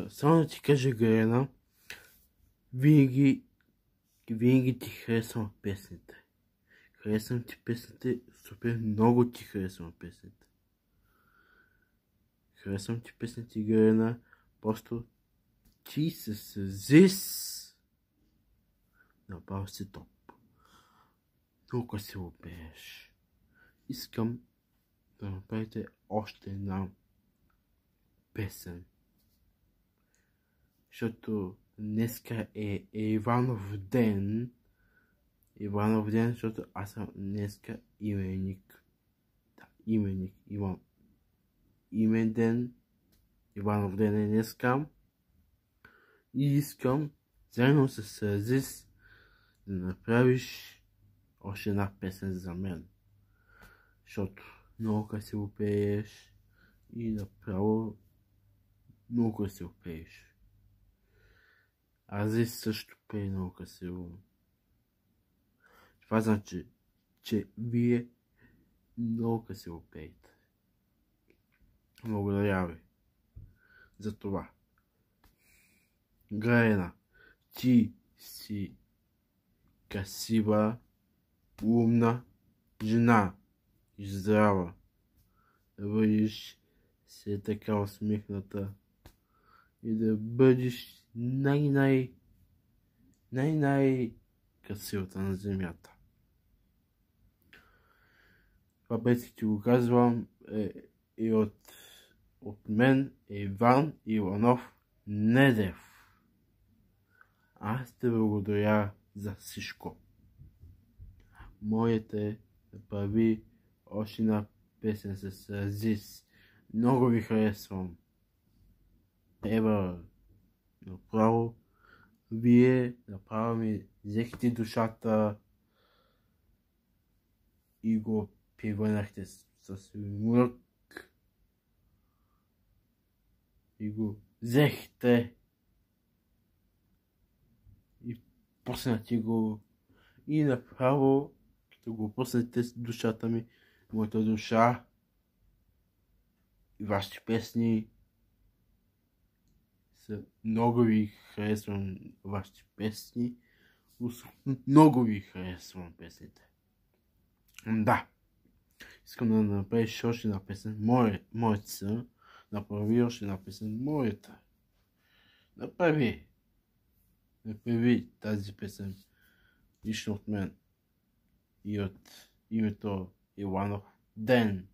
Само да ти кажа, Галена, винаги ти харесвам песните. Харесвам ти песните, супер много ти харесвам песните. Харесвам ти песните, Галена, просто ти с зис направо си топ. Много красиво пееш. Искам да направите още една песен. Защото днеска е Иванов ден. Иванов ден, защото аз съм днеска именик. Да, именик. Имам имен ден. Иванов ден е днеска. И искам заедно с Азис да направиш още една песен за мен. Защото много красиво пееш и направо много красиво пееш. Азис също пее много красиво. Това значи, че вие много красиво пеете. Благодаря ви за това. Галена, ти си красива, умна жена и здрава. Да бъдеш се така усмихната и да бъдеш най-красивата на земята. Това беше ти го казвам и от мен Иван Иванов Недев. Аз те благодаря за всичко. Моите да прави още една песен с Азис. Много ви харесвам. Направо вие направо ми взехте душата и го превърнахте с мрък. И го взехте и пуснете го и направо като го пуснете с душата ми, моята душа и вашите песни са много ви харесвам вашите песни. Много ви харесвам песните. Да. Искам да направиш още една песен. Моята са. Направи още една песен. Моята. Направи тази песен. Лично от мен. И от името Иванов ден.